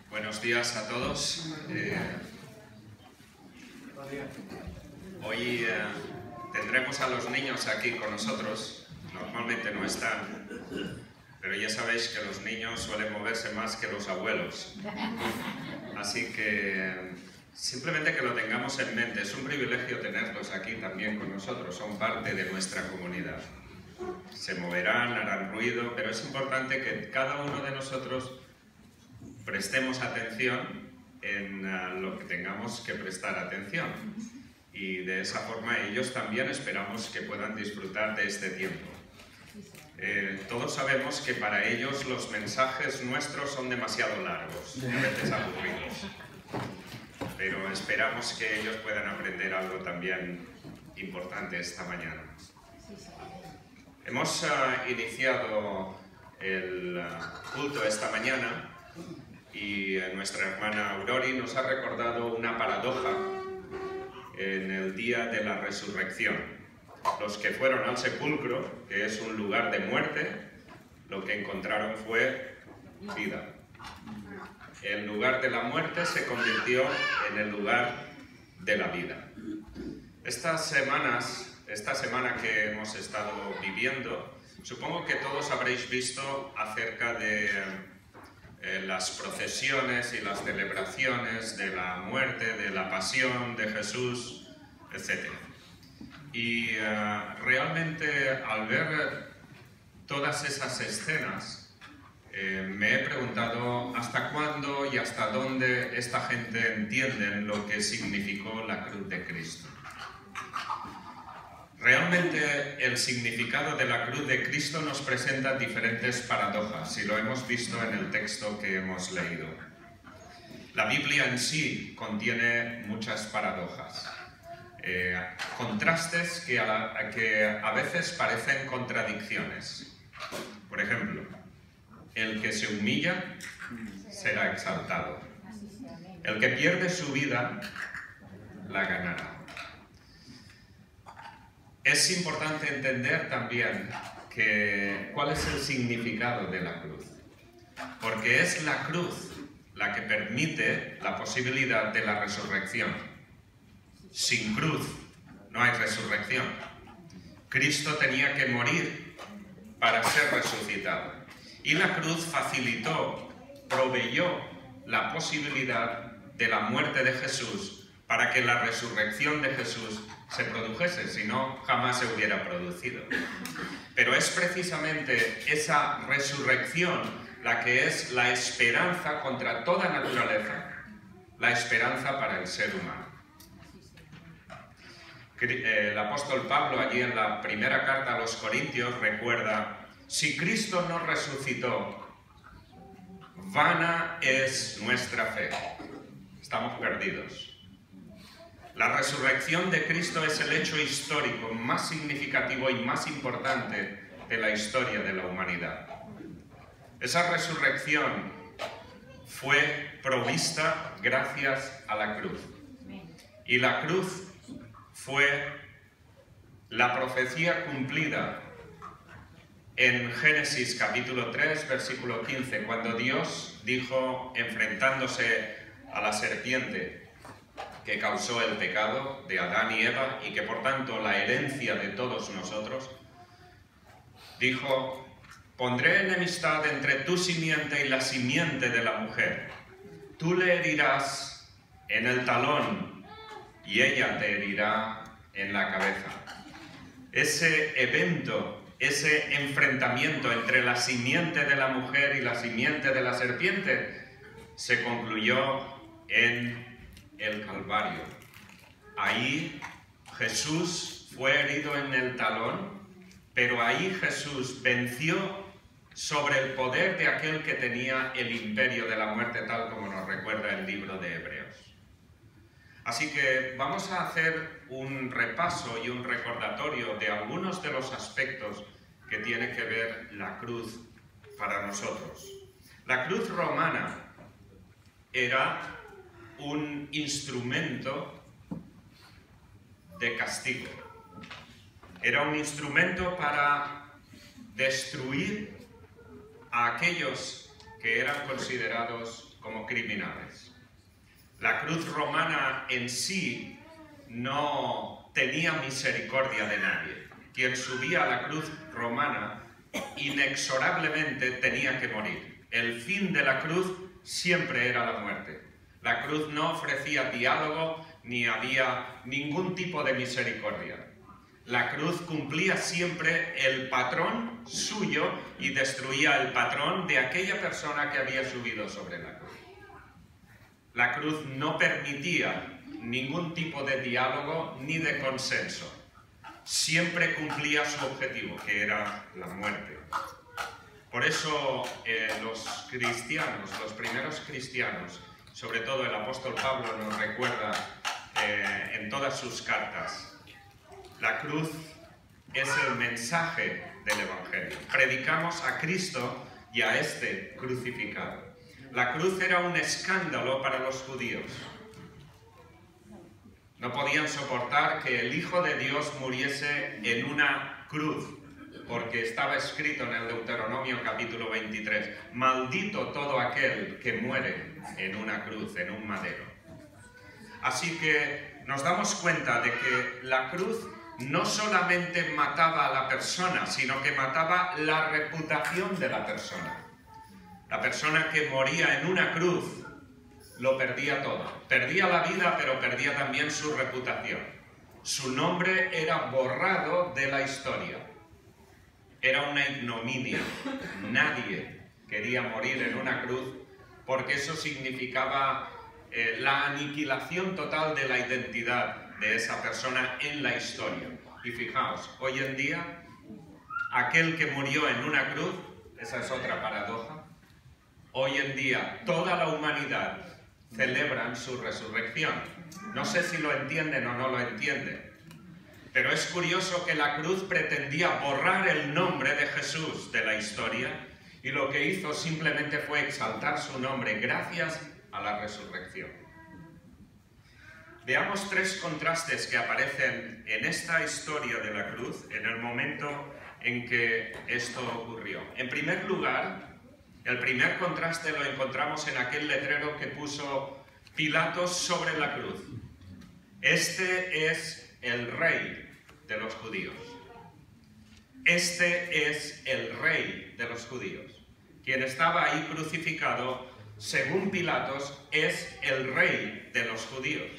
Buenos días a todos. Hoy tendremos a los niños aquí con nosotros. Normalmente no están, pero ya sabéis que los niños suelen moverse más que los abuelos. Así que simplemente que lo tengamos en mente. Es un privilegio tenerlos aquí también con nosotros. Son parte de nuestra comunidad. Se moverán, harán ruido, pero es importante que cada uno de nosotros prestemos atención en lo que tengamos que prestar atención. Y de esa forma ellos también esperamos que puedan disfrutar de este tiempo. Todos sabemos que para ellos los mensajes nuestros son demasiado largos, a veces aburridos. Pero esperamos que ellos puedan aprender algo también importante esta mañana. Hemos iniciado el culto esta mañana y nuestra hermana Aurori nos ha recordado una paradoja en el día de la resurrección. Los que fueron al sepulcro, que es un lugar de muerte, lo que encontraron fue vida. El lugar de la muerte se convirtió en el lugar de la vida. Esta semana que hemos estado viviendo, supongo que todos habréis visto acerca de las procesiones y las celebraciones de la muerte, de la pasión de Jesús, etc. Y realmente al ver todas esas escenas, me he preguntado hasta cuándo y hasta dónde esta gente entiende lo que significó la cruz de Cristo. Realmente el significado de la cruz de Cristo nos presenta diferentes paradojas, y lo hemos visto en el texto que hemos leído. La Biblia en sí contiene muchas paradojas, contrastes que a veces parecen contradicciones. Por ejemplo, el que se humilla será exaltado. El que pierde su vida la ganará. Es importante entender también cuál es el significado de la cruz, porque es la cruz la que permite la posibilidad de la resurrección. Sin cruz no hay resurrección. Cristo tenía que morir para ser resucitado, y la cruz proveyó la posibilidad de la muerte de Jesús para que la resurrección de Jesús se produjese, si no, jamás se hubiera producido. Pero es precisamente esa resurrección la que es la esperanza contra toda naturaleza, la esperanza para el ser humano. El apóstol Pablo, allí en la primera carta a los Corintios, recuerda: si Cristo no resucitó, vana es nuestra fe. Estamos perdidos. La resurrección de Cristo es el hecho histórico más significativo y más importante de la historia de la humanidad. Esa resurrección fue provista gracias a la cruz. Y la cruz fue la profecía cumplida en Génesis capítulo 3, versículo 15, cuando Dios dijo, enfrentándose a la serpiente que causó el pecado de Adán y Eva y que por tanto la herencia de todos nosotros, dijo: pondré enemistad entre tu simiente y la simiente de la mujer. Tú le herirás en el talón y ella te herirá en la cabeza. Ese evento, ese enfrentamiento entre la simiente de la mujer y la simiente de la serpiente se concluyó en el Calvario. Ahí Jesús fue herido en el talón, pero ahí Jesús venció sobre el poder de aquel que tenía el imperio de la muerte, tal como nos recuerda el libro de Hebreos. Así que vamos a hacer un repaso y un recordatorio de algunos de los aspectos que tiene que ver la cruz para nosotros. La cruz romana era un instrumento de castigo. Era un instrumento para destruir a aquellos que eran considerados como criminales. La cruz romana en sí no tenía misericordia de nadie. Quien subía a la cruz romana inexorablemente tenía que morir. El fin de la cruz siempre era la muerte. La cruz no ofrecía diálogo ni había ningún tipo de misericordia. La cruz cumplía siempre el patrón suyo y destruía el patrón de aquella persona que había subido sobre la cruz. La cruz no permitía ningún tipo de diálogo ni de consenso. Siempre cumplía su objetivo, que era la muerte. Por eso los cristianos, los primeros cristianos, sobre todo el apóstol Pablo nos recuerda en todas sus cartas, la cruz es el mensaje del Evangelio. Predicamos a Cristo y a este crucificado. La cruz era un escándalo para los judíos. No podían soportar que el Hijo de Dios muriese en una cruz, porque estaba escrito en el Deuteronomio capítulo 23, maldito todo aquel que muere en una cruz, en un madero. Así que nos damos cuenta de que la cruz no solamente mataba a la persona, sino que mataba la reputación de la persona. La persona que moría en una cruz lo perdía todo. Perdía la vida, pero perdía también su reputación. Su nombre era borrado de la historia. Era una ignominia. Nadie quería morir en una cruz porque eso significaba la aniquilación total de la identidad de esa persona en la historia. Y fijaos, hoy en día, aquel que murió en una cruz, esa es otra paradoja, hoy en día toda la humanidad celebran su resurrección. No sé si lo entienden o no lo entienden, pero es curioso que la cruz pretendía borrar el nombre de Jesús de la historia y lo que hizo simplemente fue exaltar su nombre gracias a la resurrección. Veamos tres contrastes que aparecen en esta historia de la cruz en el momento en que esto ocurrió. En primer lugar, el primer contraste lo encontramos en aquel letrero que puso Pilatos sobre la cruz. Este es el rey de los judíos. Este es el rey de los judíos. Quien estaba ahí crucificado, según Pilatos, es el rey de los judíos.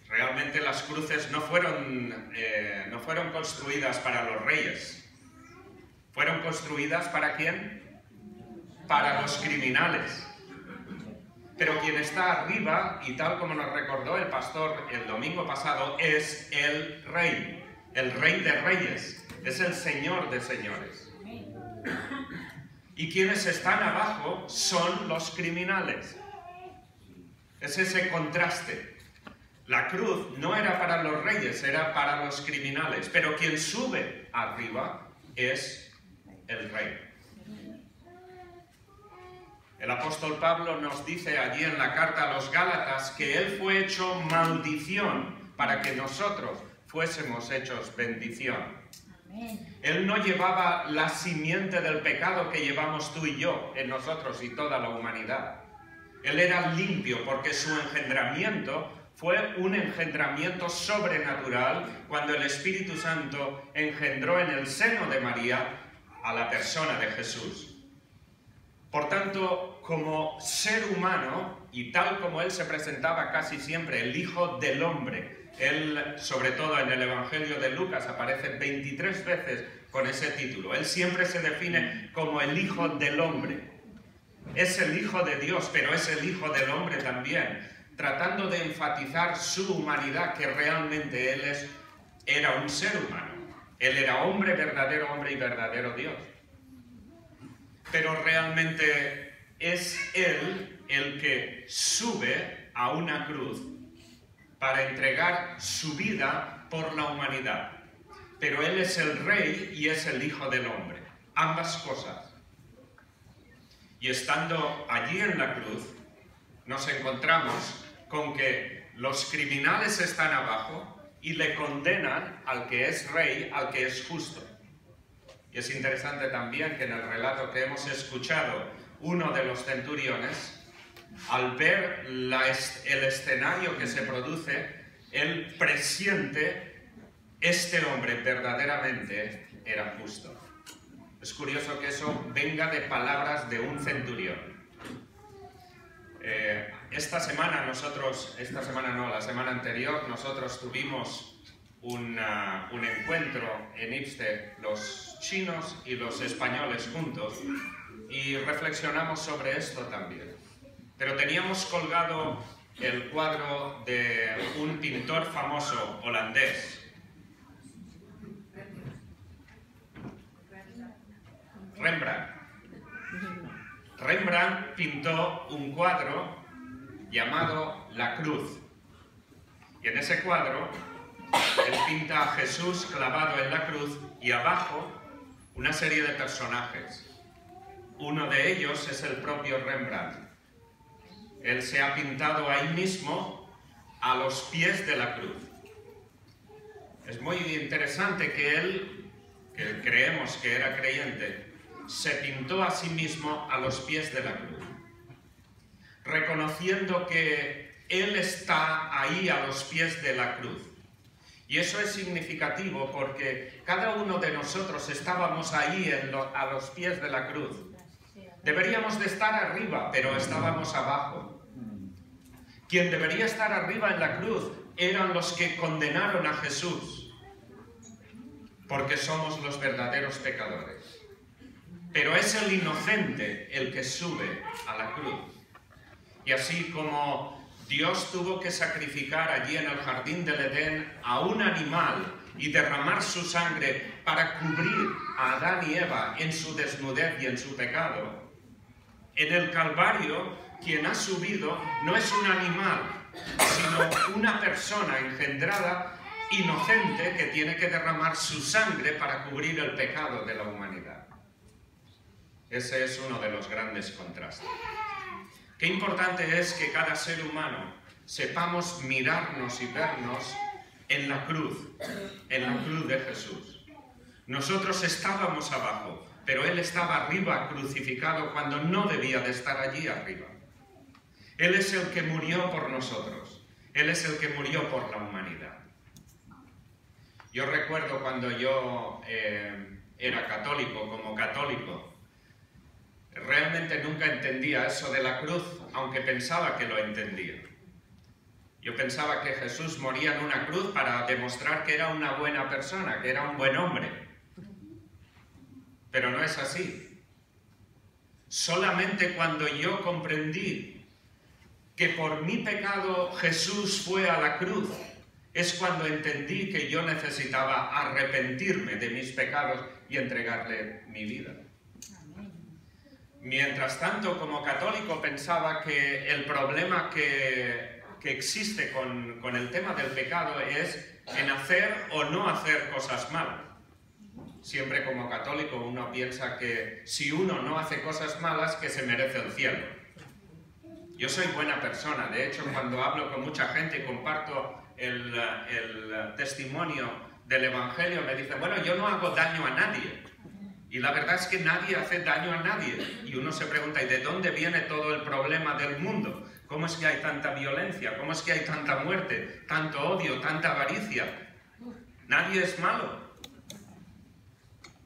Realmente las cruces no fueron construidas para los reyes. ¿Fueron construidas para quién? Para los criminales. Pero quien está arriba, y tal como nos recordó el pastor el domingo pasado, es el rey de reyes, es el Señor de señores. Y quienes están abajo son los criminales. Es ese contraste. La cruz no era para los reyes, era para los criminales, pero quien sube arriba es el rey. El apóstol Pablo nos dice allí en la carta a los Gálatas que él fue hecho maldición para que nosotros fuésemos hechos bendición. Él no llevaba la simiente del pecado que llevamos tú y yo en nosotros y toda la humanidad. Él era limpio porque su engendramiento fue un engendramiento sobrenatural cuando el Espíritu Santo engendró en el seno de María a la persona de Jesús. Por tanto, como ser humano, y tal como él se presentaba casi siempre, el Hijo del Hombre, él, sobre todo en el Evangelio de Lucas, aparece 23 veces con ese título. Él siempre se define como el Hijo del Hombre. Es el Hijo de Dios, pero es el Hijo del Hombre también, tratando de enfatizar su humanidad, que realmente él era un ser humano. Él era hombre y verdadero Dios. Pero realmente es él el que sube a una cruz para entregar su vida por la humanidad. Pero él es el rey y es el Hijo del Hombre. Ambas cosas. Y estando allí en la cruz, nos encontramos con que los criminales están abajo y le condenan al que es rey, al que es justo. Y es interesante también que en el relato que hemos escuchado, uno de los centuriones, al ver el escenario que se produce, él presiente: este hombre verdaderamente era justo. Es curioso que eso venga de palabras de un centurión. La semana anterior, nosotros tuvimos un encuentro en Ipste, los chinos y los españoles juntos, y reflexionamos sobre esto también. Pero teníamos colgado el cuadro de un pintor famoso holandés, Rembrandt. Rembrandt pintó un cuadro llamado La Cruz. Y en ese cuadro, él pinta a Jesús clavado en la cruz y abajo una serie de personajes. Uno de ellos es el propio Rembrandt. Él se ha pintado ahí mismo a los pies de la cruz. Es muy interesante que él, que creemos que era creyente, se pintó a sí mismo a los pies de la cruz, reconociendo que él está ahí a los pies de la cruz. Y eso es significativo porque cada uno de nosotros estábamos ahí a los pies de la cruz. Deberíamos de estar arriba, pero estábamos abajo. Quien debería estar arriba en la cruz eran los que condenaron a Jesús, porque somos los verdaderos pecadores. Pero es el inocente el que sube a la cruz. Y así como Dios tuvo que sacrificar allí en el jardín del Edén a un animal y derramar su sangre para cubrir a Adán y Eva en su desnudez y en su pecado, en el Calvario quien ha subido no es un animal, sino una persona engendrada, inocente, que tiene que derramar su sangre para cubrir el pecado de la humanidad. Ese es uno de los grandes contrastes. Qué importante es que cada ser humano sepamos mirarnos y vernos en la cruz de Jesús. Nosotros estábamos abajo, pero Él estaba arriba crucificado cuando no debía de estar allí arriba. Él es el que murió por nosotros. Él es el que murió por la humanidad. Yo recuerdo cuando yo era católico, como católico, realmente nunca entendía eso de la cruz, aunque pensaba que lo entendía. Yo pensaba que Jesús moría en una cruz para demostrar que era una buena persona, que era un buen hombre. Pero no es así. Solamente cuando yo comprendí que por mi pecado Jesús fue a la cruz, es cuando entendí que yo necesitaba arrepentirme de mis pecados y entregarle mi vida. Mientras tanto, como católico, pensaba que el problema que existe con el tema del pecado es en hacer o no hacer cosas malas. Siempre como católico uno piensa que si uno no hace cosas malas, que se merece el cielo. Yo soy buena persona, de hecho cuando hablo con mucha gente y comparto el testimonio del Evangelio, me dicen, bueno, yo no hago daño a nadie. Y la verdad es que nadie hace daño a nadie. Y uno se pregunta, ¿y de dónde viene todo el problema del mundo? ¿Cómo es que hay tanta violencia? ¿Cómo es que hay tanta muerte, tanto odio, tanta avaricia? Nadie es malo.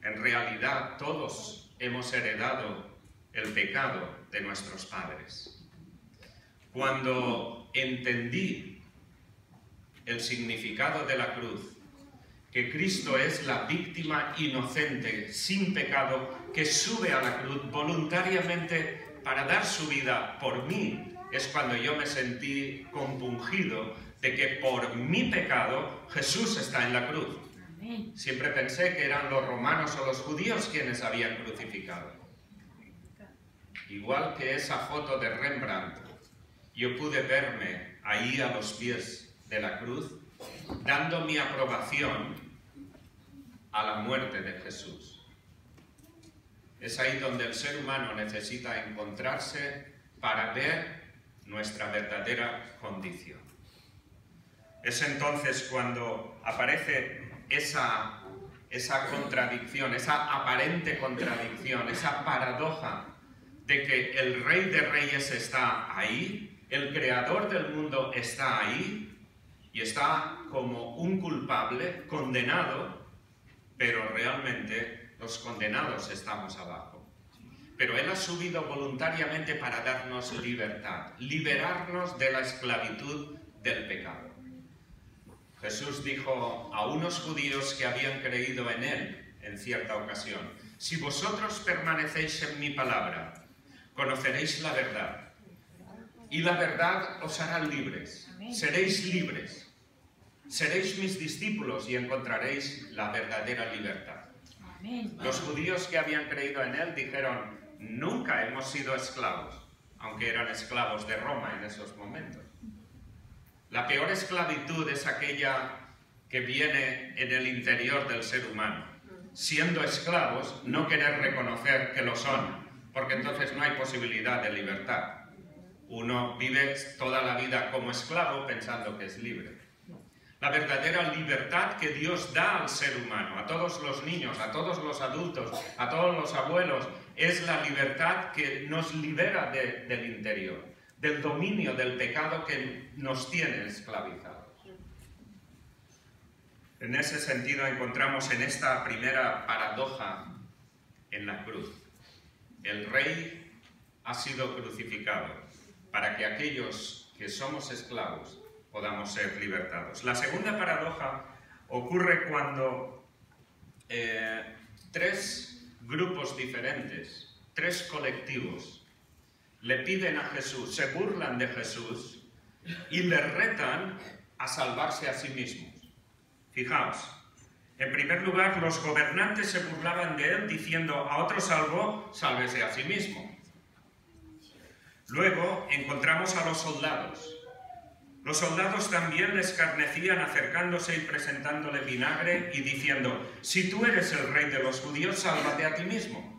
En realidad, todos hemos heredado el pecado de nuestros padres. Cuando entendí el significado de la cruz, que Cristo es la víctima inocente, sin pecado, que sube a la cruz voluntariamente para dar su vida por mí, es cuando yo me sentí compungido de que por mi pecado Jesús está en la cruz. Siempre pensé que eran los romanos o los judíos quienes habían crucificado. Igual que esa foto de Rembrandt, yo pude verme ahí a los pies de la cruz, dando mi aprobación a la muerte de Jesús. Es ahí donde el ser humano necesita encontrarse para ver nuestra verdadera condición. Es entonces cuando aparece esa contradicción, esa aparente contradicción, esa paradoja de que el Rey de Reyes está ahí, el Creador del mundo está ahí, y está como un culpable, condenado, pero realmente los condenados estamos abajo. Pero Él ha subido voluntariamente para darnos libertad, liberarnos de la esclavitud del pecado. Jesús dijo a unos judíos que habían creído en Él en cierta ocasión: si vosotros permanecéis en mi palabra, conoceréis la verdad, y la verdad os hará libres. Seréis libres, seréis mis discípulos y encontraréis la verdadera libertad. Los judíos que habían creído en Él dijeron: nunca hemos sido esclavos, aunque eran esclavos de Roma en esos momentos. La peor esclavitud es aquella que viene en el interior del ser humano. Siendo esclavos, no querer reconocer que lo son, porque entonces no hay posibilidad de libertad. Uno vive toda la vida como esclavo pensando que es libre. La verdadera libertad que Dios da al ser humano, a todos los niños, a todos los adultos, a todos los abuelos, es la libertad que nos libera del interior, del dominio del pecado que nos tiene esclavizados. En ese sentido encontramos en esta primera paradoja en la cruz. El Rey ha sido crucificado para que aquellos que somos esclavos podamos ser libertados. La segunda paradoja ocurre cuando tres grupos diferentes, tres colectivos, le piden a Jesús, se burlan de Jesús y le retan a salvarse a sí mismos. Fijaos, en primer lugar, los gobernantes se burlaban de él diciendo: a otro salvó, sálvese a sí mismo. Luego encontramos a los soldados. Los soldados también le escarnecían acercándose y presentándole vinagre y diciendo: si tú eres el rey de los judíos, sálvate a ti mismo.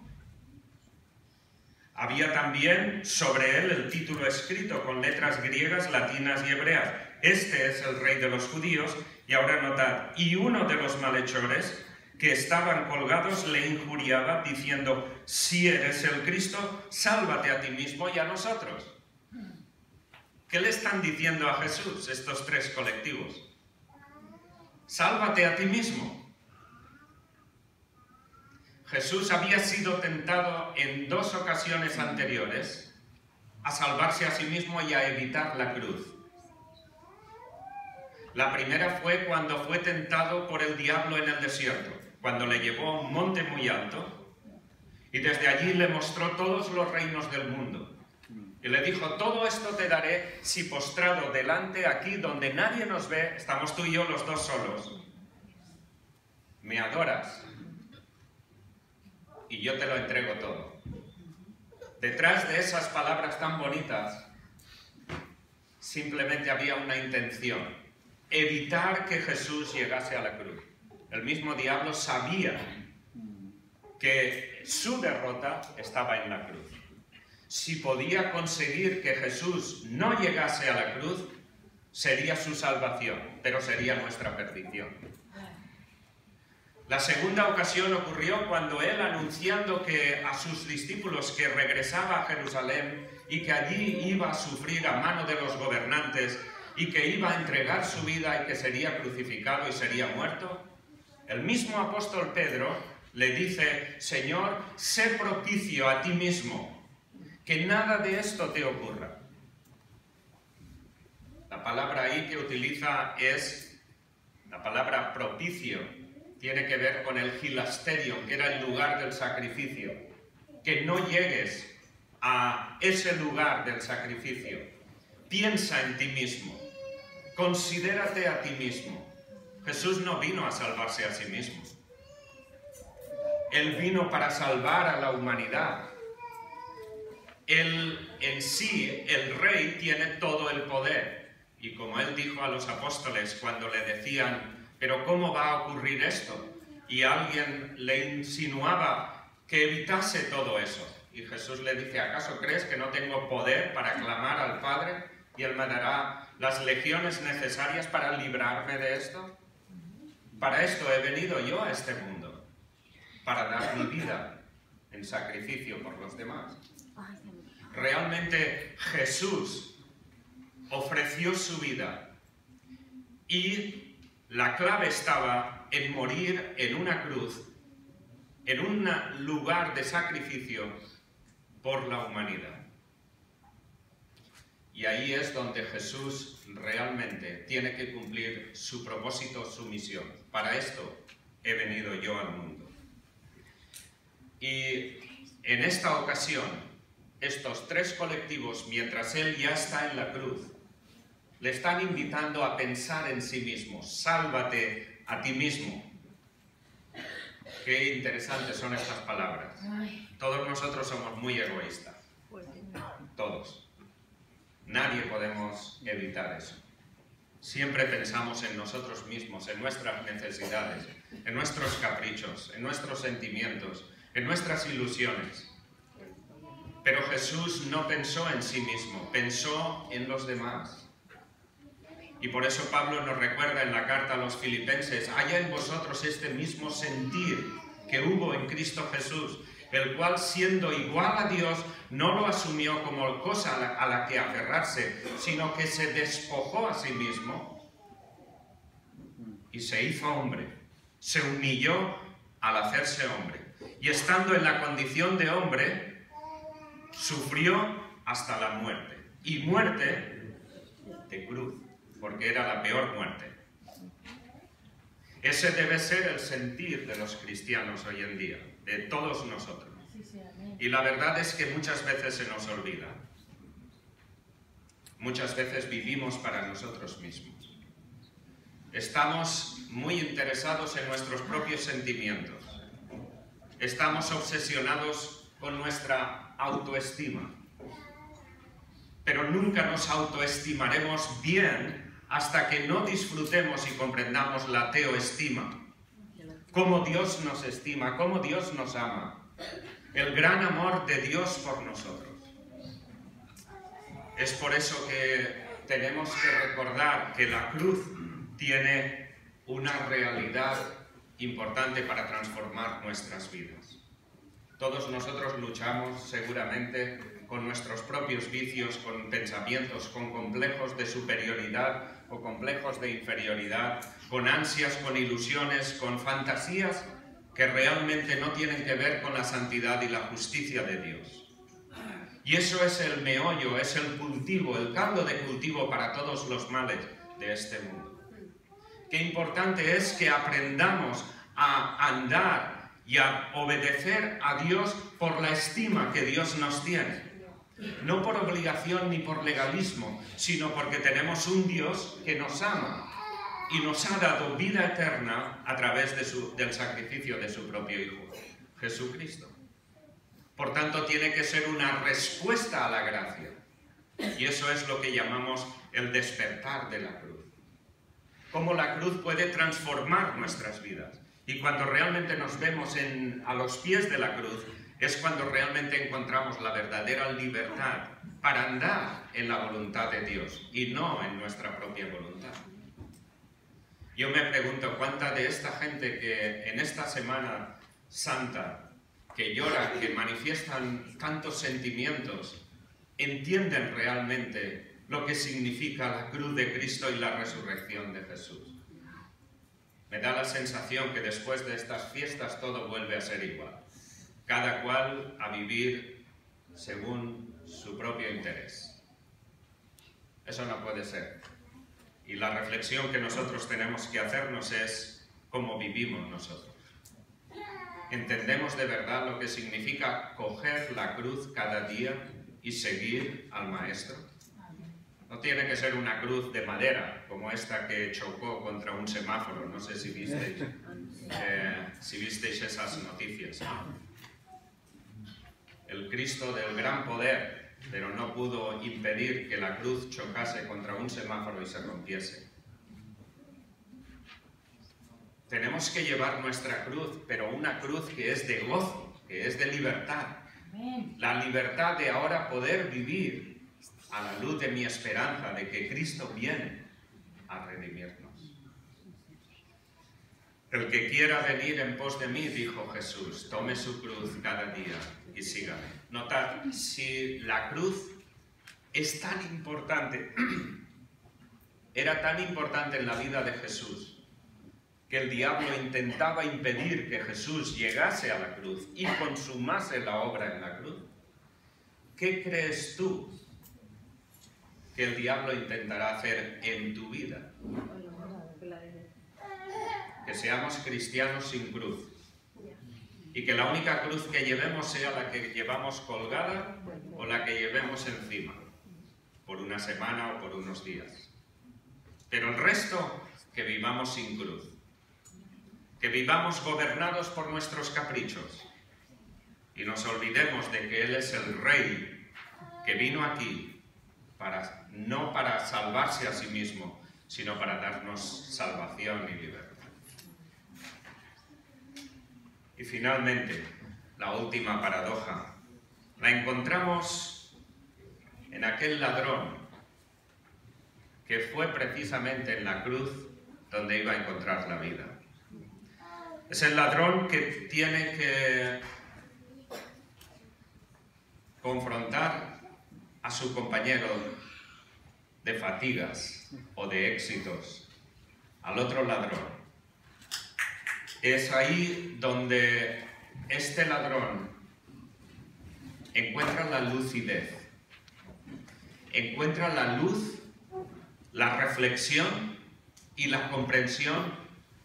Había también sobre él el título escrito con letras griegas, latinas y hebreas: este es el rey de los judíos. Y ahora notad, y uno de los malhechores que estaban colgados le injuriaba diciendo: si eres el Cristo, sálvate a ti mismo y a nosotros. ¿Qué le están diciendo a Jesús estos tres colectivos? Sálvate a ti mismo. Jesús había sido tentado en dos ocasiones anteriores a salvarse a sí mismo y a evitar la cruz. La primera fue cuando fue tentado por el diablo en el desierto, cuando le llevó a un monte muy alto y desde allí le mostró todos los reinos del mundo. Y le dijo: todo esto te daré si postrado delante, aquí donde nadie nos ve, estamos tú y yo los dos solos, me adoras y yo te lo entrego todo. Detrás de esas palabras tan bonitas simplemente había una intención: evitar que Jesús llegase a la cruz. El mismo diablo sabía que su derrota estaba en la cruz. Si podía conseguir que Jesús no llegase a la cruz, sería su salvación, pero sería nuestra perdición. La segunda ocasión ocurrió cuando él, anunciando a sus discípulos que regresaba a Jerusalén y que allí iba a sufrir a mano de los gobernantes y que iba a entregar su vida y que sería crucificado y sería muerto, el mismo apóstol Pedro le dice: Señor, sé propicio a ti mismo, que nada de esto te ocurra. La palabra ahí que utiliza es la palabra propicio. Tiene que ver con el gilasterion, que era el lugar del sacrificio. Que no llegues a ese lugar del sacrificio. Piensa en ti mismo. Considérate a ti mismo. Jesús no vino a salvarse a sí mismo. Él vino para salvar a la humanidad. Él en sí, el Rey, tiene todo el poder. Y como él dijo a los apóstoles cuando le decían: ¿pero cómo va a ocurrir esto? Y alguien le insinuaba que evitase todo eso. Y Jesús le dice: ¿acaso crees que no tengo poder para clamar al Padre y Él me dará las legiones necesarias para librarme de esto. Para esto he venido yo a este mundo, para dar mi vida en sacrificio por los demás. Realmente Jesús ofreció su vida y la clave estaba en morir en una cruz, en un lugar de sacrificio por la humanidad. Y ahí es donde Jesús realmente tiene que cumplir su propósito, su misión. Para esto he venido yo al mundo. Y en esta ocasión, estos tres colectivos, mientras Él ya está en la cruz, le están invitando a pensar en sí mismo. Sálvate a ti mismo. Qué interesantes son estas palabras. Todos nosotros somos muy egoístas. Todos. Nadie podemos evitar eso. Siempre pensamos en nosotros mismos, en nuestras necesidades, en nuestros caprichos, en nuestros sentimientos, en nuestras ilusiones. Pero Jesús no pensó en sí mismo, pensó en los demás. Y por eso Pablo nos recuerda en la carta a los Filipenses: haya en vosotros este mismo sentir que hubo en Cristo Jesús, el cual, siendo igual a Dios, no lo asumió como cosa a la que aferrarse, sino que se despojó a sí mismo y se hizo hombre. Se humilló al hacerse hombre. Y estando en la condición de hombre, sufrió hasta la muerte. Y muerte de cruz, porque era la peor muerte. Ese debe ser el sentir de los cristianos hoy en día, de todos nosotros. Y la verdad es que muchas veces se nos olvida. Muchas veces vivimos para nosotros mismos. Estamos muy interesados en nuestros propios sentimientos. Estamos obsesionados con nuestra autoestima. Pero nunca nos autoestimaremos bien hasta que no disfrutemos y comprendamos la teoestima. Cómo Dios nos estima, cómo Dios nos ama. El gran amor de Dios por nosotros. Es por eso que tenemos que recordar que la cruz tiene una realidad importante para transformar nuestras vidas. Todos nosotros luchamos seguramente con nuestros propios vicios, con pensamientos, con complejos de superioridad o complejos de inferioridad, con ansias, con ilusiones, con fantasías que realmente no tienen que ver con la santidad y la justicia de Dios. Y eso es el meollo, es el cultivo, el caldo de cultivo para todos los males de este mundo. Qué importante es que aprendamos a andar y a obedecer a Dios por la estima que Dios nos tiene. No por obligación ni por legalismo, sino porque tenemos un Dios que nos ama y nos ha dado vida eterna a través del sacrificio de su propio Hijo, Jesucristo. Por tanto, tiene que ser una respuesta a la gracia. Y eso es lo que llamamos el despertar de la cruz. Cómo la cruz puede transformar nuestras vidas. Y cuando realmente nos vemos a los pies de la cruz, es cuando realmente encontramos la verdadera libertad para andar en la voluntad de Dios y no en nuestra propia voluntad. Yo me pregunto cuánta de esta gente que en esta Semana Santa, que lloran, que manifiestan tantos sentimientos, entienden realmente lo que significa la cruz de Cristo y la resurrección de Jesús. Me da la sensación que después de estas fiestas todo vuelve a ser igual. Cada cual a vivir según su propio interés. Eso no puede ser. Y la reflexión que nosotros tenemos que hacernos es cómo vivimos nosotros. ¿Entendemos de verdad lo que significa coger la cruz cada día y seguir al Maestro? No tiene que ser una cruz de madera, como esta que chocó contra un semáforo. No sé si visteis esas noticias. El Cristo del gran poder, pero no pudo impedir que la cruz chocase contra un semáforo y se rompiese. Tenemos que llevar nuestra cruz, pero una cruz que es de gozo, que es de libertad. La libertad de ahora poder vivir a la luz de mi esperanza de que Cristo viene a redimirnos. El que quiera venir en pos de mí, dijo Jesús, tome su cruz cada día y sígame. Notad, si la cruz es tan importante, era tan importante en la vida de Jesús, que el diablo intentaba impedir que Jesús llegase a la cruz y consumase la obra en la cruz, ¿qué crees tú que el diablo intentará hacer en tu vida? Que seamos cristianos sin cruz y que la única cruz que llevemos sea la que llevamos colgada o la que llevemos encima, por una semana o por unos días. Pero el resto, que vivamos sin cruz. Que vivamos gobernados por nuestros caprichos y nos olvidemos de que Él es el Rey que vino aquí no para salvarse a sí mismo, sino para darnos salvación y libertad. Y finalmente, la última paradoja, la encontramos en aquel ladrón que fue precisamente en la cruz donde iba a encontrar la vida. Es el ladrón que tiene que confrontar a su compañero de fatigas o de éxitos, al otro ladrón. Es ahí donde este ladrón encuentra la lucidez, encuentra la luz, la reflexión y la comprensión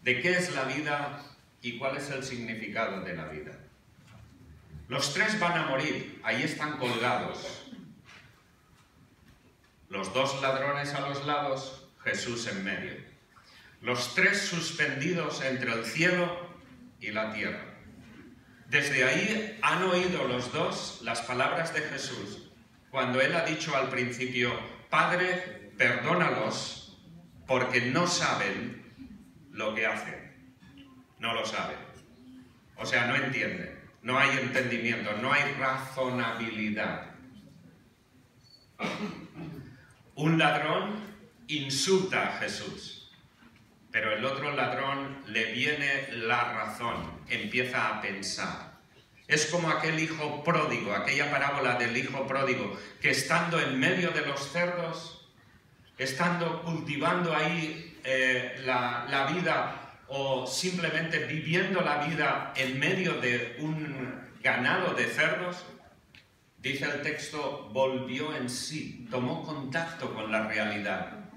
de qué es la vida y cuál es el significado de la vida. Los tres van a morir, ahí están colgados. Los dos ladrones a los lados, Jesús en medio. Los tres suspendidos entre el cielo y la tierra. Desde ahí han oído los dos las palabras de Jesús, cuando Él ha dicho al principio, Padre, perdónalos, porque no saben lo que hacen. No lo saben. O sea, no entienden. No hay entendimiento, no hay razonabilidad. Un ladrón insulta a Jesús, pero el otro ladrón le viene la razón, empieza a pensar. Es como aquel hijo pródigo, aquella parábola del hijo pródigo, que estando en medio de los cerdos, estando cultivando ahí la vida, o simplemente viviendo la vida en medio de un ganado de cerdos, dice el texto, volvió en sí, tomó contacto con la realidad.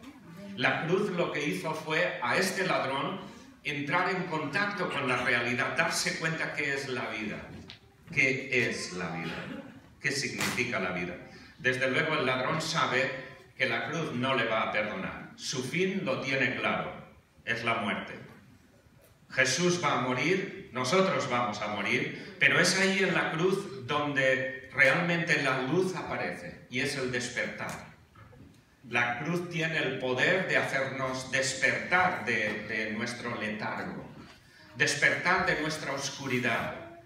La cruz lo que hizo fue a este ladrón entrar en contacto con la realidad, darse cuenta qué es la vida. ¿Qué es la vida? ¿Qué significa la vida? Desde luego el ladrón sabe que la cruz no le va a perdonar. Su fin lo tiene claro, es la muerte. Jesús va a morir, nosotros vamos a morir, pero es ahí en la cruz donde realmente la luz aparece y es el despertar. La cruz tiene el poder de hacernos despertar de nuestro letargo, despertar de nuestra oscuridad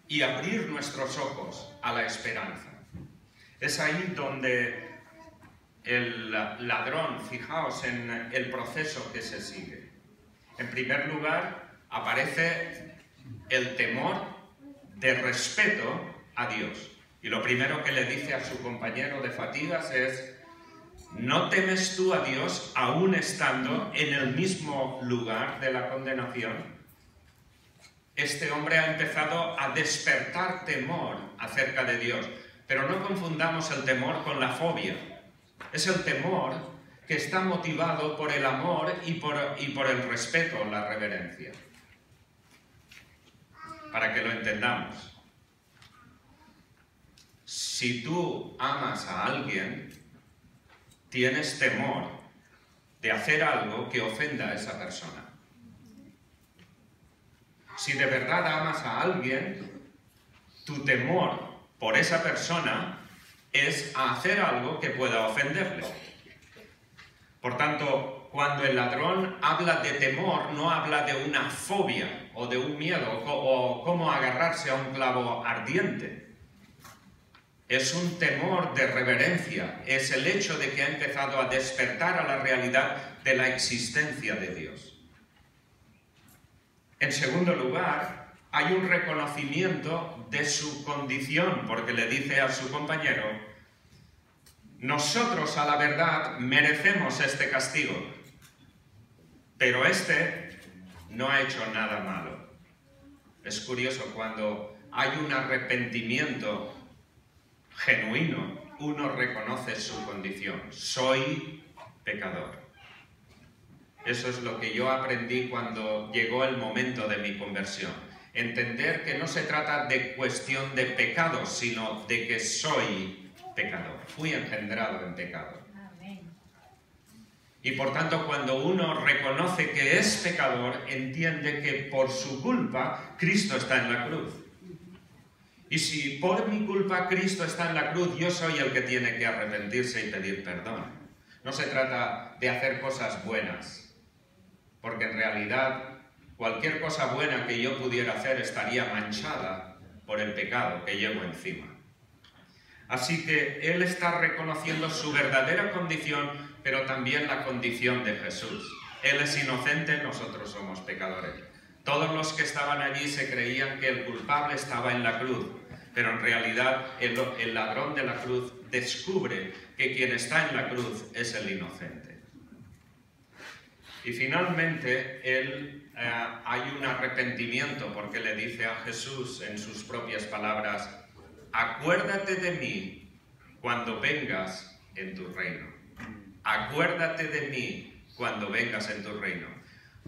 y abrir nuestros ojos a la esperanza. Es ahí donde el ladrón, fijaos en el proceso que se sigue. En primer lugar, aparece el temor de respeto a Dios. Y lo primero que le dice a su compañero de fatigas es, ¿no temes tú a Dios aún estando en el mismo lugar de la condenación? Este hombre ha empezado a despertar temor acerca de Dios. Pero no confundamos el temor con la fobia. Es el temor que está motivado por el amor y por el respeto, la reverencia. Para que lo entendamos. Si tú amas a alguien, tienes temor de hacer algo que ofenda a esa persona. Si de verdad amas a alguien, tu temor por esa persona es a hacer algo que pueda ofenderle. Por tanto, cuando el ladrón habla de temor, no habla de una fobia o de un miedo o cómo agarrarse a un clavo ardiente. es un temor de reverencia, es el hecho de que ha empezado a despertar a la realidad de la existencia de Dios. En segundo lugar, hay un reconocimiento de su condición, porque le dice a su compañero: nosotros a la verdad merecemos este castigo, pero este no ha hecho nada malo. Es curioso, cuando hay un arrepentimiento genuino, uno reconoce su condición. Soy pecador. Eso es lo que yo aprendí cuando llegó el momento de mi conversión. Entender que no se trata de cuestión de pecado, sino de que soy pecador. Fui engendrado en pecado. Y por tanto, cuando uno reconoce que es pecador, entiende que por su culpa Cristo está en la cruz. Y si por mi culpa Cristo está en la cruz, yo soy el que tiene que arrepentirse y pedir perdón. No se trata de hacer cosas buenas, porque en realidad cualquier cosa buena que yo pudiera hacer estaría manchada por el pecado que llevo encima. Así que él está reconociendo su verdadera condición, pero también la condición de Jesús. Él es inocente, nosotros somos pecadores. Todos los que estaban allí se creían que el culpable estaba en la cruz, pero en realidad el ladrón de la cruz descubre que quien está en la cruz es el inocente. Y finalmente, hay un arrepentimiento, porque le dice a Jesús en sus propias palabras: acuérdate de mí cuando vengas en tu reino. Acuérdate de mí cuando vengas en tu reino.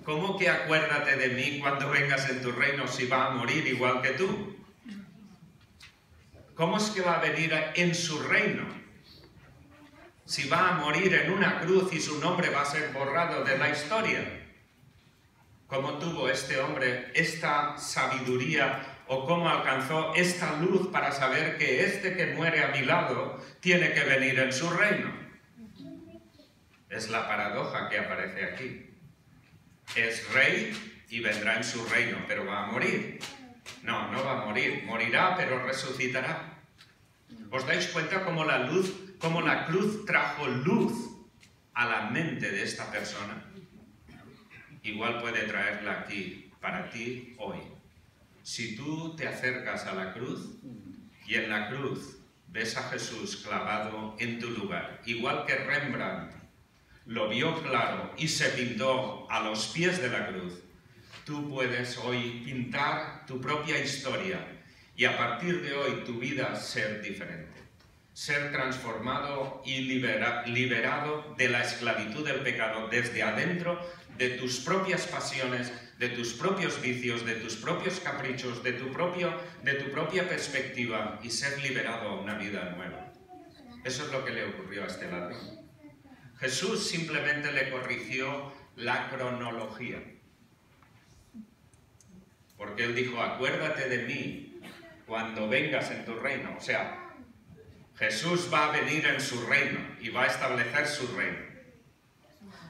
¿Cómo que acuérdate de mí cuando vengas en tu reino si va a morir igual que tú? ¿Cómo es que va a venir en su reino si va a morir en una cruz y su nombre va a ser borrado de la historia? ¿Cómo tuvo este hombre esta sabiduría o cómo alcanzó esta luz para saber que este que muere a mi lado tiene que venir en su reino? Es la paradoja que aparece aquí. Es rey y vendrá en su reino, pero va a morir. No, no va a morir. Morirá, pero resucitará. ¿Os dais cuenta cómo la cruz trajo luz a la mente de esta persona? Igual puede traerla aquí, para ti, hoy. Si tú te acercas a la cruz y en la cruz ves a Jesús clavado en tu lugar, igual que Rembrandt lo vio claro y se pintó a los pies de la cruz, tú puedes hoy pintar tu propia historia y a partir de hoy tu vida ser diferente, ser transformado y liberado de la esclavitud del pecado desde adentro, de tus propias pasiones, de tus propios vicios, de tus propios caprichos, de tu propia perspectiva, y ser liberado a una vida nueva. Eso es lo que le ocurrió a este ladrón. Jesús simplemente le corrigió la cronología. Porque él dijo: acuérdate de mí cuando vengas en tu reino. O sea, Jesús va a venir en su reino y va a establecer su reino.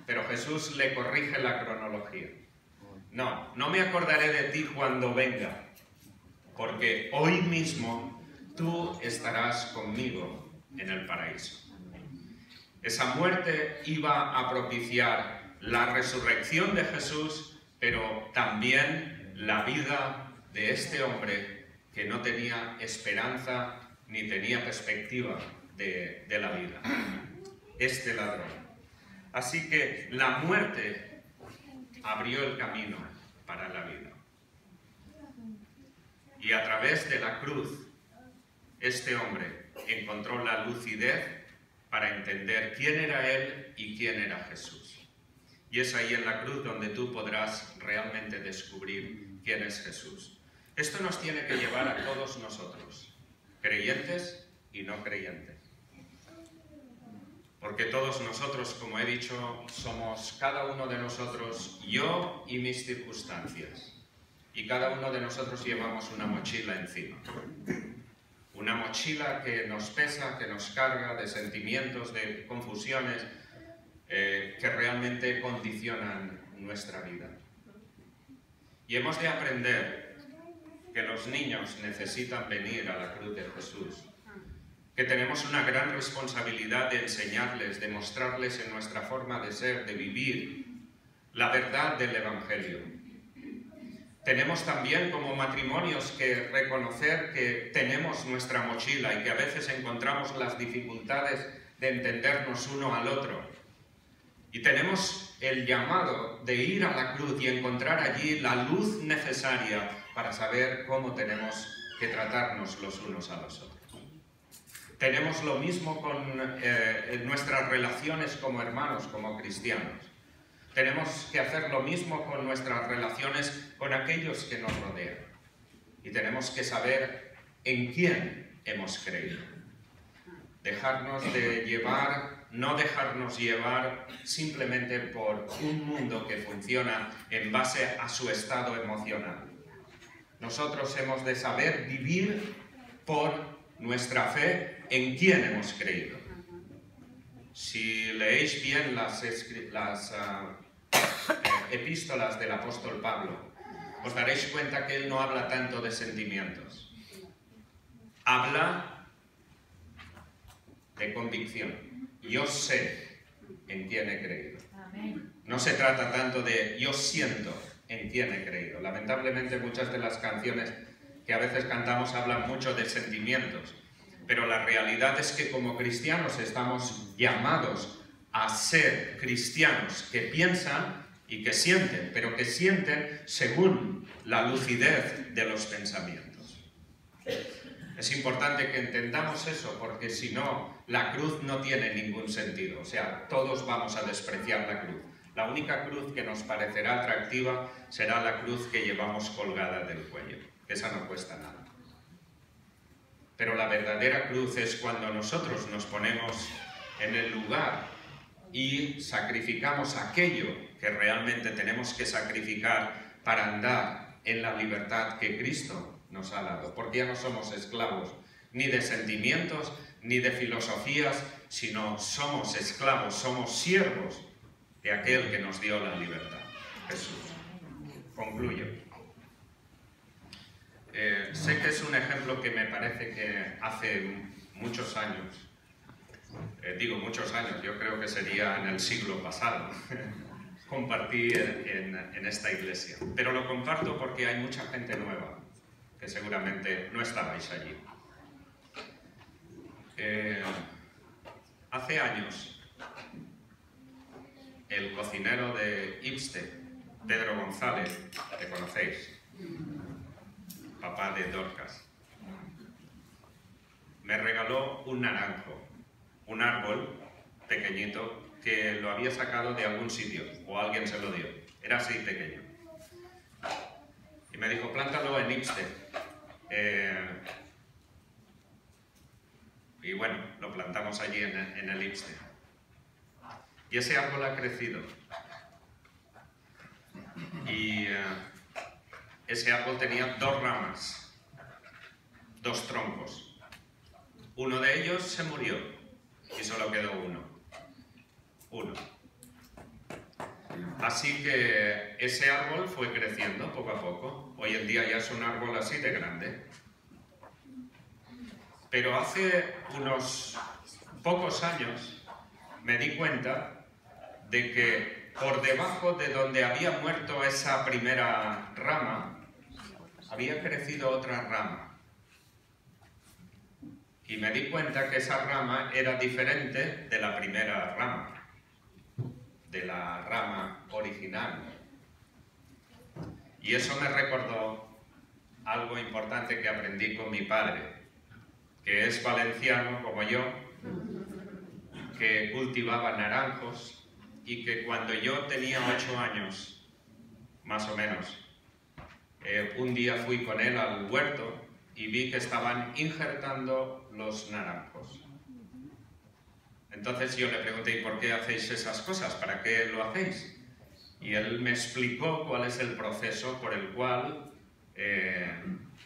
Pero Jesús le corrige la cronología. No me acordaré de ti cuando venga, porque hoy mismo tú estarás conmigo en el paraíso. Esa muerte iba a propiciar la resurrección de Jesús, pero también la vida de este hombre que no tenía esperanza ni tenía perspectiva de la vida. Este ladrón. Así que la muerte abrió el camino para la vida. Y a través de la cruz, este hombre encontró la lucidez para entender quién era él y quién era Jesús. Y es ahí en la cruz donde tú podrás realmente descubrir quién es Jesús. Esto nos tiene que llevar a todos nosotros, creyentes y no creyentes. Porque todos nosotros, como he dicho, somos cada uno de nosotros, yo y mis circunstancias. Y cada uno de nosotros llevamos una mochila encima. Una mochila que nos pesa, que nos carga de sentimientos, de confusiones, que realmente condicionan nuestra vida. Y hemos de aprender que los niños necesitan venir a la cruz de Jesús. que tenemos una gran responsabilidad de enseñarles, de mostrarles en nuestra forma de ser, de vivir, la verdad del Evangelio. Tenemos también como matrimonios que reconocer que tenemos nuestra mochila y que a veces encontramos las dificultades de entendernos uno al otro. Y tenemos el llamado de ir a la cruz y encontrar allí la luz necesaria para saber cómo tenemos que tratarnos los unos a los otros. Tenemos lo mismo con nuestras relaciones como hermanos, como cristianos. Tenemos que hacer lo mismo con nuestras relaciones con aquellos que nos rodean. Y tenemos que saber en quién hemos creído. No dejarnos llevar simplemente por un mundo que funciona en base a su estado emocional. Nosotros hemos de saber vivir por nuestra fe en quién hemos creído. Si leéis bien las epístolas del apóstol Pablo, os daréis cuenta que él no habla tanto de sentimientos. Habla de convicción. Yo sé en quién he creído. No se trata tanto de yo siento en quién he creído. Lamentablemente muchas de las canciones que a veces cantamos hablan mucho de sentimientos, pero la realidad es que como cristianos estamos llamados a ser cristianos que piensan y que sienten, pero que sienten según la lucidez de los pensamientos. Es importante que entendamos eso, porque si no, la cruz no tiene ningún sentido. O sea, todos vamos a despreciar la cruz. La única cruz que nos parecerá atractiva será la cruz que llevamos colgada del cuello. Esa no cuesta nada. Pero la verdadera cruz es cuando nosotros nos ponemos en el lugar y sacrificamos aquello que realmente tenemos que sacrificar para andar en la libertad que Cristo nos ha dado. Porque ya no somos esclavos ni de sentimientos ni de filosofías, sino somos esclavos, somos siervos de aquel que nos dio la libertad, Jesús. Concluyo. Sé que es un ejemplo que me parece que hace muchos años, digo muchos años, yo creo que sería en el siglo pasado, compartí en esta iglesia. Pero lo comparto porque hay mucha gente nueva, que seguramente no estabais allí. Hace años, el cocinero de Ipste, Pedro González, que conocéis, papá de Dorcas, me regaló un naranjo, un árbol pequeñito que lo había sacado de algún sitio, o alguien se lo dio. Era así pequeño. Y me dijo, plántalo en Ipste. Y bueno, lo plantamos allí en el Ipste. Y ese árbol ha crecido. Y ese árbol tenía 2 ramas, 2 troncos. Uno de ellos se murió y solo quedó uno. Así que ese árbol fue creciendo poco a poco. Hoy en día ya es un árbol así de grande. Pero hace unos pocos años me di cuenta de que por debajo de donde había muerto esa primera rama, había crecido otra rama. Y me di cuenta que esa rama era diferente de la primera rama, de la rama original. Y eso me recordó algo importante que aprendí con mi padre, que es valenciano como yo, que cultivaba naranjos y que cuando yo tenía 8 años, más o menos, un día fui con él al huerto y vi que estaban injertando los naranjos. Entonces yo le pregunté, ¿y por qué hacéis esas cosas? ¿Para qué lo hacéis? Y él me explicó cuál es el proceso por el cual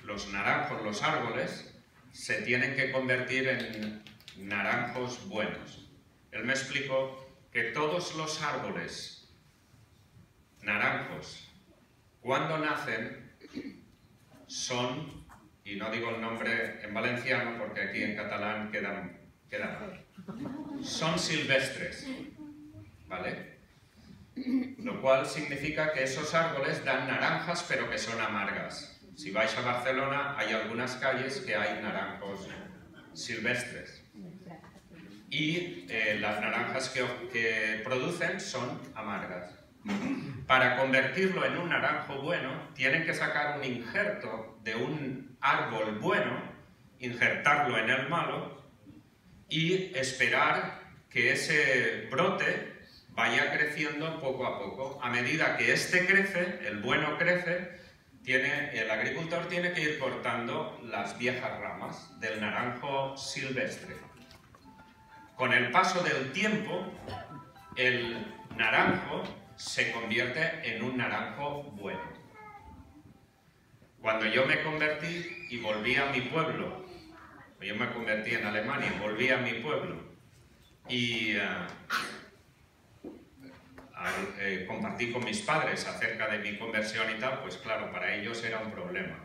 los naranjos, los árboles, se tienen que convertir en naranjos buenos. Él me explicó que todos los árboles naranjos, cuando nacen, son y no digo el nombre en valenciano porque aquí en catalán queda mal. Son silvestres, ¿vale? Lo cual significa que esos árboles dan naranjas, pero que son amargas. Si vais a Barcelona, hay algunas calles que hay naranjos silvestres. Y las naranjas que producen son amargas. Para convertirlo en un naranjo bueno, tienen que sacar un injerto de un árbol bueno, injertarlo en el malo y esperar que ese brote vaya creciendo poco a poco. A medida que este crece, el bueno crece, el agricultor tiene que ir cortando las viejas ramas del naranjo silvestre. Con el paso del tiempo, el naranjo se convierte en un naranjo bueno. Cuando yo me convertí y volví a mi pueblo, yo me convertí en Alemania y volví a mi pueblo y compartí con mis padres acerca de mi conversión y tal, pues claro, para ellos era un problema.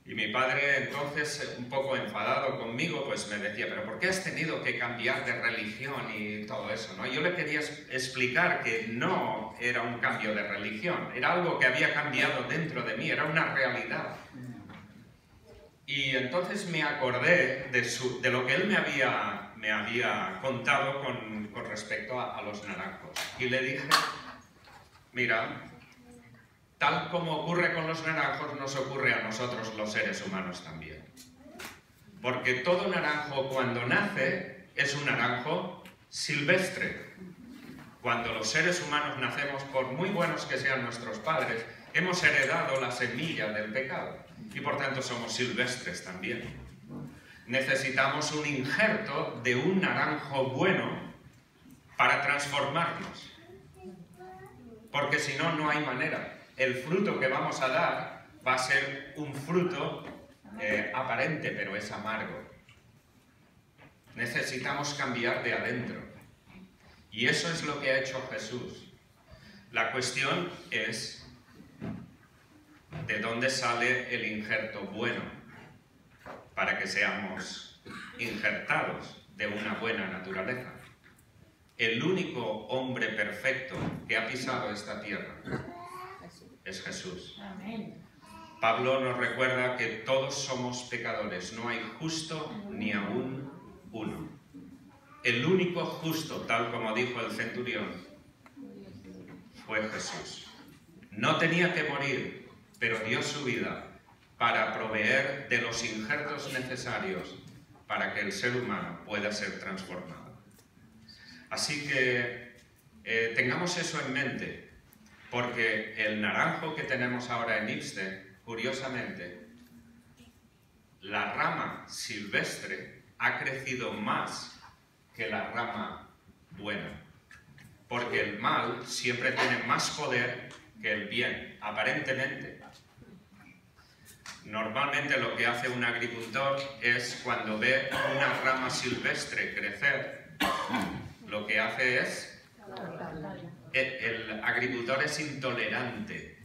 Y mi padre entonces, un poco enfadado conmigo, pues me decía, pero ¿por qué has tenido que cambiar de religión y todo eso, ¿no? Yo le quería explicar que no era un cambio de religión, era algo que había cambiado dentro de mí, era una realidad. Y entonces me acordé de lo que él me había contado con respecto a los naranjos. Y le dije, mira, tal como ocurre con los naranjos, nos ocurre a nosotros los seres humanos también. Porque todo naranjo cuando nace es un naranjo silvestre. Cuando los seres humanos nacemos, por muy buenos que sean nuestros padres, hemos heredado la semilla del pecado y por tanto somos silvestres también. Necesitamos un injerto de un naranjo bueno para transformarnos. Porque si no, no hay manera. El fruto que vamos a dar va a ser un fruto aparente, pero es amargo. Necesitamos cambiar de adentro. Y eso es lo que ha hecho Jesús. La cuestión es de dónde sale el injerto bueno para que seamos injertados de una buena naturaleza. El único hombre perfecto que ha pisado esta tierra es Jesús. Pablo nos recuerda que todos somos pecadores, no hay justo ni aún uno. El único justo, tal como dijo el centurión, fue Jesús. No tenía que morir, pero dio su vida para proveer de los injertos necesarios para que el ser humano pueda ser transformado. Así que tengamos eso en mente, porque el naranjo que tenemos ahora en Ipste, curiosamente, la rama silvestre ha crecido más que la rama buena, porque el mal siempre tiene más poder que el bien, aparentemente. Normalmente lo que hace un agricultor es, cuando ve una rama silvestre crecer, lo que hace es... El agricultor es intolerante.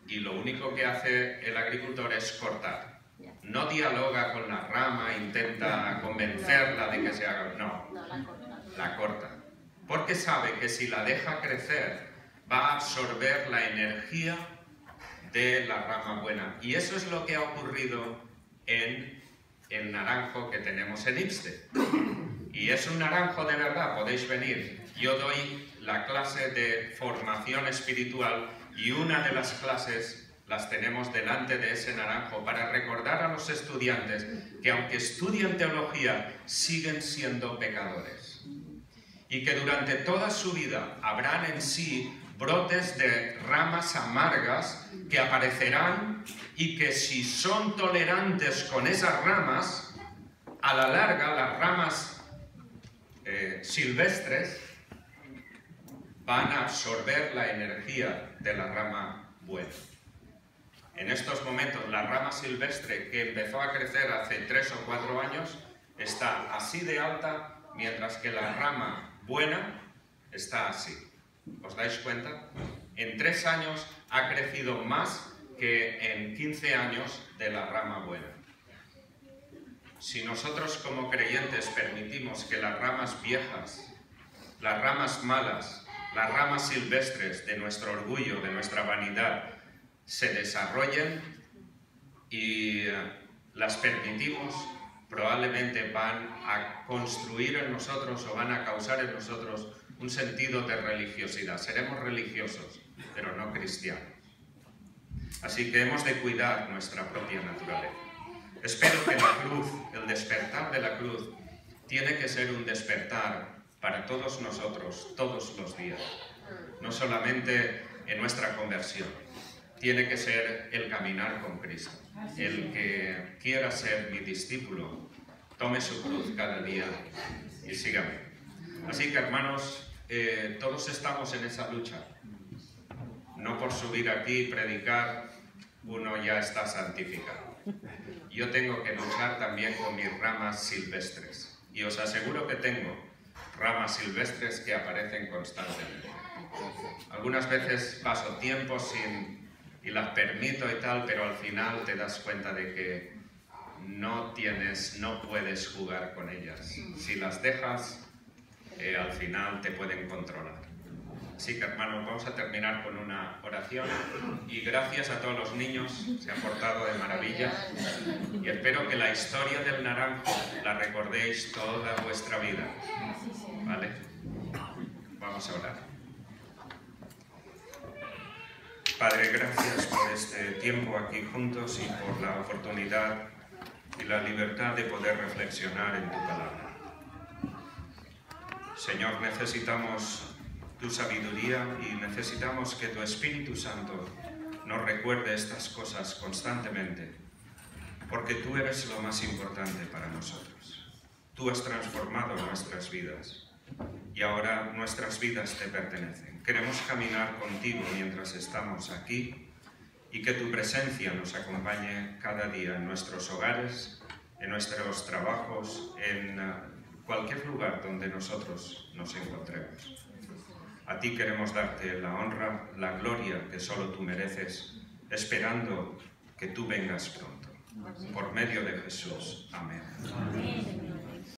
Y lo único que hace el agricultor es cortar. No dialoga con la rama, intenta convencerla de que se haga... No, la corta. Porque sabe que si la deja crecer, va a absorber la energía de la rama buena. Y eso es lo que ha ocurrido en el naranjo que tenemos en Ipste. Y es un naranjo de verdad, podéis venir. Yo doy la clase de formación espiritual y una de las clases las tenemos delante de ese naranjo para recordar a los estudiantes que aunque estudian teología, siguen siendo pecadores. Y que durante toda su vida habrán en sí brotes de ramas amargas que aparecerán y que si son tolerantes con esas ramas, a la larga las ramas silvestres van a absorber la energía de la rama buena. En estos momentos, la rama silvestre que empezó a crecer hace 3 o 4 años está así de alta, mientras que la rama buena está así. ¿Os dais cuenta? En 3 años ha crecido más que en 15 años de la rama buena. Si nosotros como creyentes permitimos que las ramas viejas, las ramas malas, las ramas silvestres de nuestro orgullo, de nuestra vanidad, se desarrollen y las permitimos, probablemente van a construir en nosotros o van a causar en nosotros un sentido de religiosidad. Seremos religiosos, pero no cristianos. Así que hemos de cuidar nuestra propia naturaleza. Espero que la cruz, el despertar de la cruz, tiene que ser un despertar para todos nosotros, todos los días. No solamente en nuestra conversión. Tiene que ser el caminar con Cristo. El que quiera ser mi discípulo, tome su cruz cada día y sígame. Así que, hermanos, todos estamos en esa lucha. No por subir aquí y predicar, uno ya está santificado. Yo tengo que luchar también con mis ramas silvestres. Y os aseguro que tengo ramas silvestres que aparecen constantemente. Algunas veces paso tiempo y las permito y tal, pero al final te das cuenta de que no puedes jugar con ellas. Si las dejas, al final te pueden controlar. Así que, hermanos, vamos a terminar con una oración y gracias a todos los niños, se han portado de maravilla y espero que la historia del naranjo la recordéis toda vuestra vida. ¿Vale? Vamos a orar. Padre, gracias por este tiempo aquí juntos y por la oportunidad y la libertad de poder reflexionar en tu palabra. Señor, necesitamos tu sabiduría y necesitamos que tu Espíritu Santo nos recuerde estas cosas constantemente, porque tú eres lo más importante para nosotros. Tú has transformado nuestras vidas y ahora nuestras vidas te pertenecen. Queremos caminar contigo mientras estamos aquí y que tu presencia nos acompañe cada día en nuestros hogares, en nuestros trabajos, en cualquier lugar donde nosotros nos encontremos. A ti queremos darte la honra, la gloria que solo tú mereces, esperando que tú vengas pronto. Por medio de Jesús. Amén.